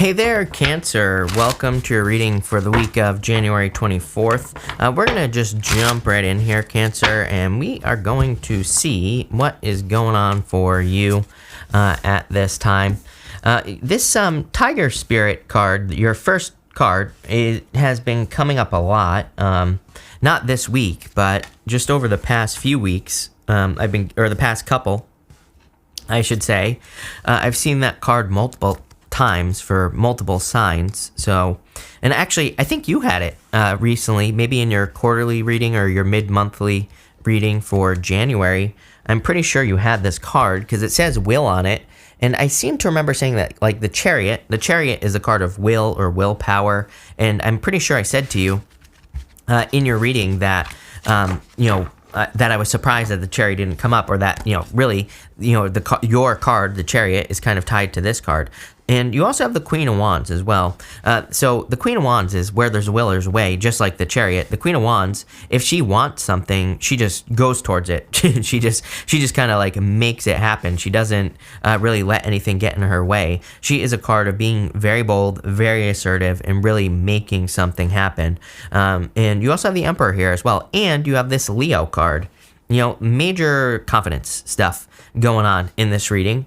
Hey there, Cancer. Welcome to your reading for the week of January 24th. We're going to just jump right in here, Cancer, and we are going to see what is going on for you at this time. This Tiger Spirit card, your first card, it has been coming up a lot. Not this week, but just over the past few weeks, the past couple, I should say. I've seen that card multiple times for multiple signs. So, and actually, I think you had it recently, maybe in your quarterly reading or your mid-monthly reading for January. I'm pretty sure you had this card because it says will on it. And I seem to remember saying that, like the Chariot is a card of will or willpower. And I'm pretty sure I said to you in your reading that, that I was surprised that the Chariot didn't come up, or that, really, your card, the Chariot, is kind of tied to this card. And you also have the Queen of Wands as well. So the Queen of Wands is where there's a will, there's a way, just like the Chariot. The Queen of Wands, if she wants something, she just goes towards it. she just kind of like makes it happen. She doesn't really let anything get in her way. She is a card of being very bold, very assertive, and really making something happen. And you also have the Emperor here as well. And you have this Leo card. Major confidence stuff going on in this reading.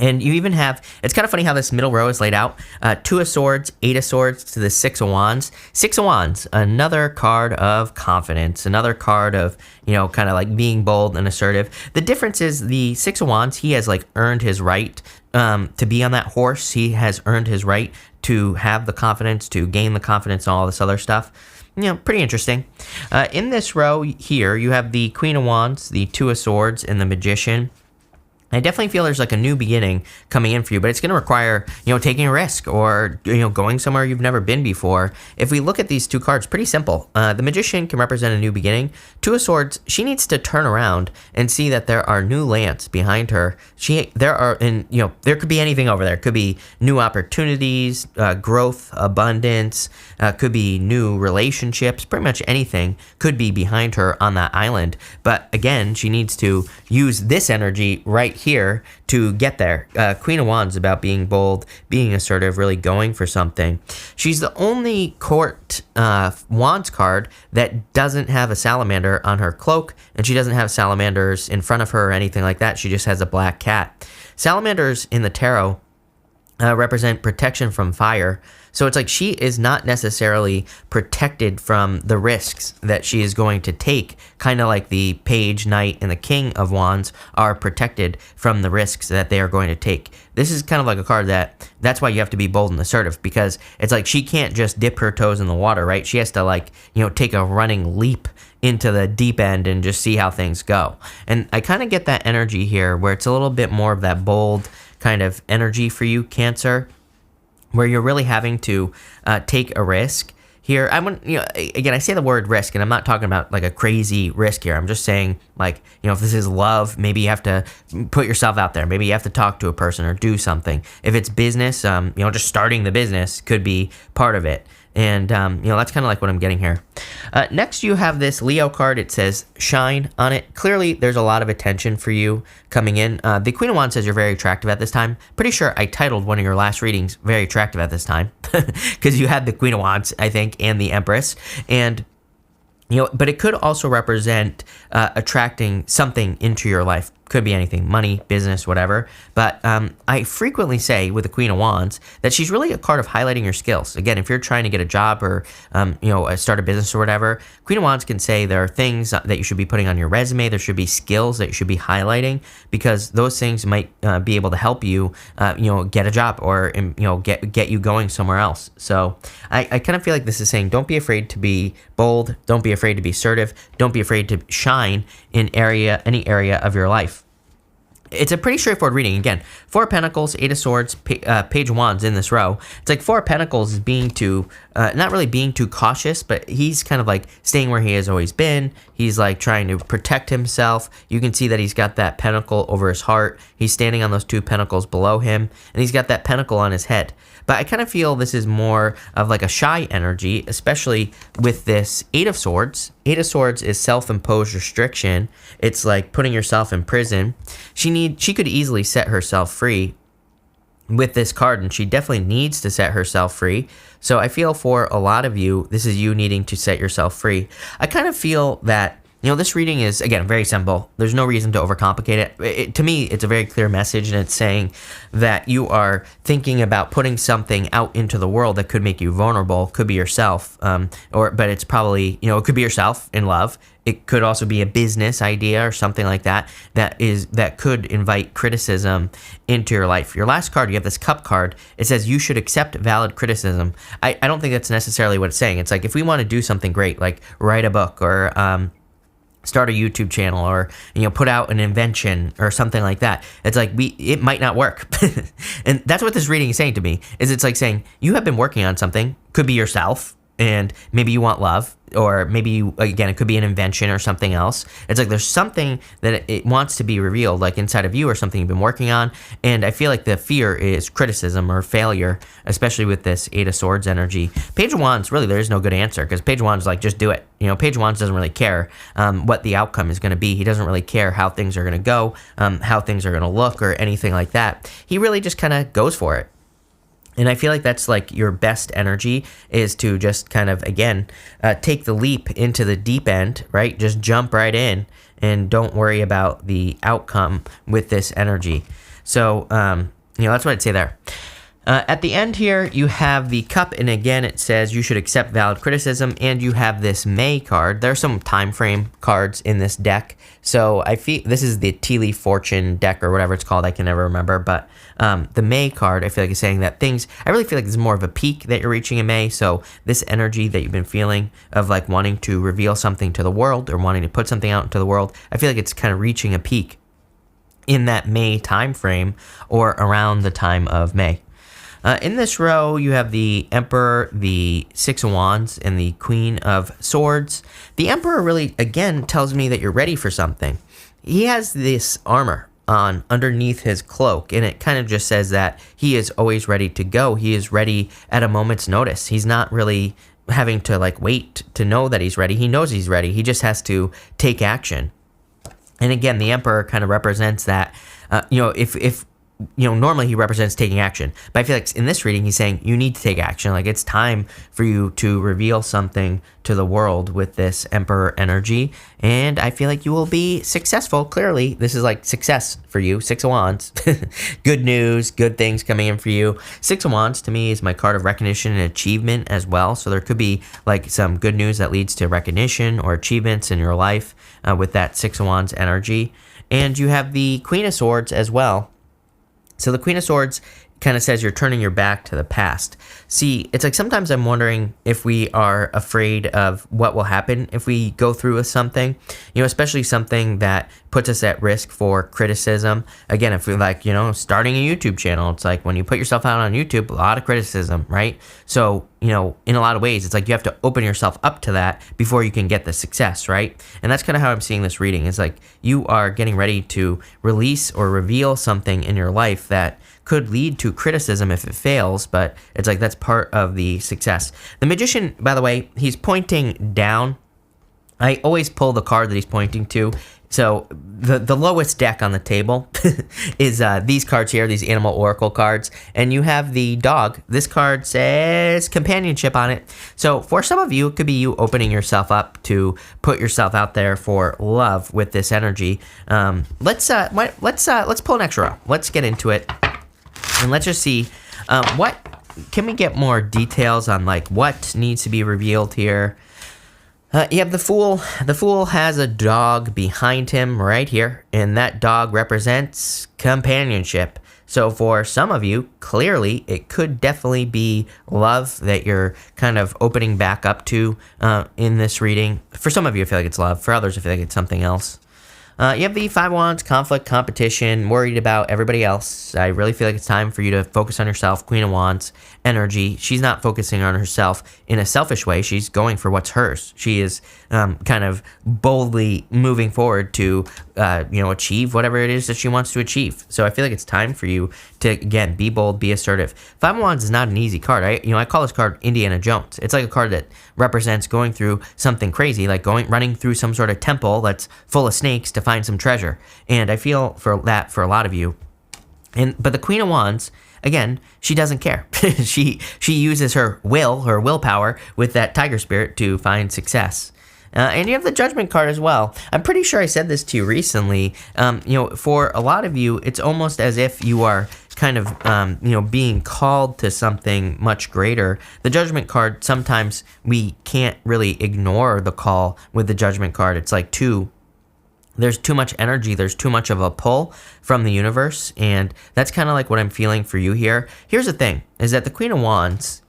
And you even have, it's kind of funny how this middle row is laid out. 2 of Swords, 8 of Swords to the 6 of Wands. 6 of Wands, another card of confidence, another card of, kind of like being bold and assertive. The difference is the 6 of Wands, he has like earned his right to be on that horse. He has earned his right to have the confidence, to gain the confidence and all this other stuff. Pretty interesting. In this row here, you have the Queen of Wands, the 2 of Swords, and the Magician. I definitely feel there's like a new beginning coming in for you, but it's going to require, taking a risk or, going somewhere you've never been before. If we look at these two cards, pretty simple. The Magician can represent a new beginning. 2 of Swords, she needs to turn around and see that there are new lands behind her. There could be anything over there. It could be new opportunities, growth, abundance, could be new relationships, pretty much anything could be behind her on that island. But again, she needs to use this energy right here to get there. Queen of Wands is about being bold, being assertive, really going for something. She's the only court Wands card that doesn't have a salamander on her cloak, and she doesn't have salamanders in front of her or anything like that. She just has a black cat. Salamanders in the tarot represent protection from fire. So it's like she is not necessarily protected from the risks that she is going to take, kind of like the Page, Knight, and the King of Wands are protected from the risks that they are going to take. This is kind of like a card that's why you have to be bold and assertive, because it's like she can't just dip her toes in the water, right? She has to take a running leap into the deep end and just see how things go. And I kind of get that energy here where it's a little bit more of that bold kind of energy for you, Cancer, where you're really having to take a risk here. Again, I say the word risk, and I'm not talking about like a crazy risk here. I'm just saying, if this is love, maybe you have to put yourself out there. Maybe you have to talk to a person or do something. If it's business, just starting the business could be part of it. And, that's kind of like what I'm getting here. Next, you have this Leo card. It says shine on it. Clearly, there's a lot of attention for you coming in. The Queen of Wands says you're very attractive at this time. Pretty sure I titled one of your last readings very attractive at this time because you had the Queen of Wands, I think, and the Empress. And but it could also represent attracting something into your life. Could be anything, money, business, whatever. But I frequently say with the Queen of Wands that she's really a card of highlighting your skills. Again, if you're trying to get a job or, start a business or whatever, Queen of Wands can say there are things that you should be putting on your resume. There should be skills that you should be highlighting, because those things might be able to help you, get a job or, get you going somewhere else. So I kind of feel like this is saying, don't be afraid to be bold. Don't be afraid to be assertive. Don't be afraid to shine in any area of your life. It's a pretty straightforward reading. Again, 4 of Pentacles, 8 of Swords, Page of Wands in this row. It's like 4 of Pentacles is being too, not really being too cautious, but he's kind of like staying where he has always been. He's like trying to protect himself. You can see that he's got that pentacle over his heart. He's standing on those 2 pentacles below him, and he's got that pentacle on his head. But I kind of feel this is more of like a shy energy, especially with this 8 of Swords. 8 of Swords is self-imposed restriction. It's like putting yourself in prison. She could easily set herself free with this card, and she definitely needs to set herself free. So I feel for a lot of you, this is you needing to set yourself free. I kind of feel that, this reading is, again, very simple. There's no reason to overcomplicate it. To me, it's a very clear message, and it's saying that you are thinking about putting something out into the world that could make you vulnerable. Could be yourself, but it's probably, it could be yourself in love. It could also be a business idea or something like that that could invite criticism into your life. Your last card, you have this Cup card. It says you should accept valid criticism. I don't think that's necessarily what it's saying. It's like if we want to do something great, like write a book or start a YouTube channel or put out an invention or something like that, it's like it might not work. And that's what this reading is saying to me, is it's like saying you have been working on something, could be yourself, and maybe you want love, or maybe it could be an invention or something else. It's like there's something that it wants to be revealed, like inside of you, or something you've been working on. And I feel like the fear is criticism or failure, especially with this Eight of Swords energy. Page of Wands, really, there is no good answer, because Page of Wands is like, just do it. Page of Wands doesn't really care what the outcome is going to be. He doesn't really care how things are going to go, how things are going to look, or anything like that. He really just kind of goes for it. And I feel like that's like your best energy, is to just kind of, again, take the leap into the deep end, right? Just jump right in and don't worry about the outcome with this energy. So, that's what I'd say there. At the end here, you have the Cup, and again, it says you should accept valid criticism, and you have this May card. There are some time frame cards in this deck, so I feel this is the Tea Leaf Fortune deck or whatever it's called. I can never remember, but the May card, I feel like is saying that I really feel like this is more of a peak that you're reaching in May. So this energy that you've been feeling of like wanting to reveal something to the world or wanting to put something out into the world, I feel like it's kind of reaching a peak in that May time frame, or around the time of May. In this row, you have the Emperor, the Six of Wands, and the Queen of Swords. The Emperor really, again, tells me that you're ready for something. He has this armor on underneath his cloak, and it kind of just says that he is always ready to go. He is ready at a moment's notice. He's not really having to like wait to know that he's ready. He knows he's ready. He just has to take action. And again, the Emperor kind of represents that, if normally he represents taking action, but I feel like in this reading, he's saying you need to take action. Like it's time for you to reveal something to the world with this Emperor energy. And I feel like you will be successful. Clearly, this is like success for you. Six of Wands, good news, good things coming in for you. Six of Wands to me is my card of recognition and achievement as well. So there could be like some good news that leads to recognition or achievements in your life with that Six of Wands energy. And you have the Queen of Swords as well. So the Queen of Swords kind of says you're turning your back to the past. See, it's like sometimes I'm wondering if we are afraid of what will happen if we go through with something, especially something that puts us at risk for criticism. Again, if we're like, starting a YouTube channel, it's like when you put yourself out on YouTube, a lot of criticism, right? So, in a lot of ways, it's like you have to open yourself up to that before you can get the success, right? And that's kind of how I'm seeing this reading. It's like you are getting ready to release or reveal something in your life that could lead to criticism if it fails, but it's like that's part of the success. The Magician, by the way, he's pointing down. I always pull the card that he's pointing to. So the lowest deck on the table is these cards here, these Animal Oracle cards. And you have the dog. This card says companionship on it. So for some of you, it could be you opening yourself up to put yourself out there for love with this energy. Let's pull an extra row. Let's get into it. And let's just see what can we get more details on, like what needs to be revealed here. You have the Fool. The Fool has a dog behind him right here, and that dog represents companionship. So for some of you, clearly, it could definitely be love that you're kind of opening back up to in this reading. For some of you, I feel like it's love. For others, I feel like it's something else. You have the Five of Wands, conflict, competition, worried about everybody else. I really feel like it's time for you to focus on yourself. Queen of Wands energy. She's not focusing on herself in a selfish way. She's going for what's hers. She is kind of boldly moving forward to, achieve whatever it is that she wants to achieve. So I feel like it's time for you to, again, be bold, be assertive. Five of Wands is not an easy card. I call this card Indiana Jones. It's like a card that represents going through something crazy, like running through some sort of temple that's full of snakes to find some treasure. And I feel for that for a lot of you. But the Queen of Wands, again, she doesn't care. she uses her willpower with that tiger spirit to find success. And you have the Judgment card as well. I'm pretty sure I said this to you recently. For a lot of you, it's almost as if you are kind of, being called to something much greater. The Judgment card, sometimes we can't really ignore the call with the Judgment card. It's like there's too much energy, there's too much of a pull from the universe, and that's kind of like what I'm feeling for you here. Here's the thing, is that the Queen of Wands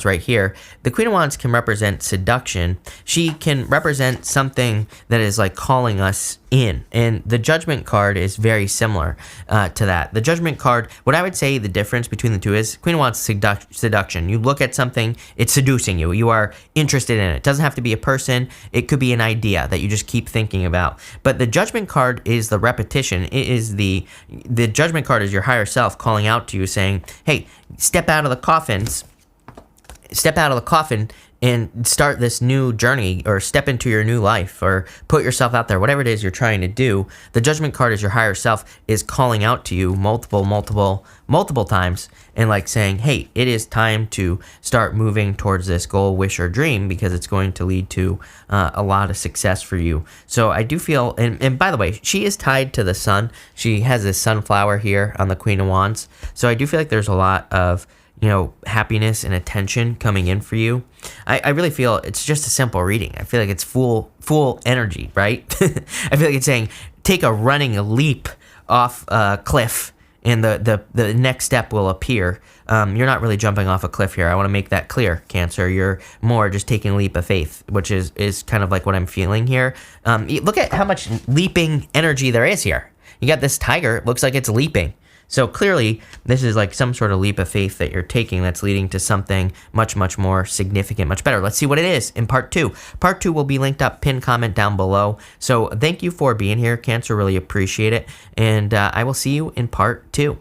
right here, the Queen of Wands can represent seduction. She can represent something that is like calling us in. And the Judgment card is very similar to that. The Judgment card, what I would say the difference between the two is Queen of Wands seduction. You look at something, it's seducing you. You are interested in it. It doesn't have to be a person. It could be an idea that you just keep thinking about. But the Judgment card is the repetition. It is the Judgment card is your higher self calling out to you saying, hey, step out of the coffin and start this new journey, or step into your new life, or put yourself out there, whatever it is you're trying to do. The Judgment card is your higher self is calling out to you multiple times and like saying, hey, it is time to start moving towards this goal, wish, or dream, because it's going to lead to a lot of success for you. So I do feel, and by the way, she is tied to the sun. She has this sunflower here on the Queen of Wands. So I do feel like there's a lot of happiness and attention coming in for you. I really feel it's just a simple reading. I feel like it's full energy, right? I feel like it's saying, take a running leap off a cliff, and the next step will appear. You're not really jumping off a cliff here. I want to make that clear, Cancer. You're more just taking a leap of faith, which is kind of like what I'm feeling here. Look at how much leaping energy there is here. You got this tiger. It looks like it's leaping. So clearly, this is like some sort of leap of faith that you're taking that's leading to something much, much more significant, much better. Let's see what it is in part 2. Part 2 will be linked up, pinned comment down below. So thank you for being here, Cancer. Really appreciate it. And I will see you in part 2.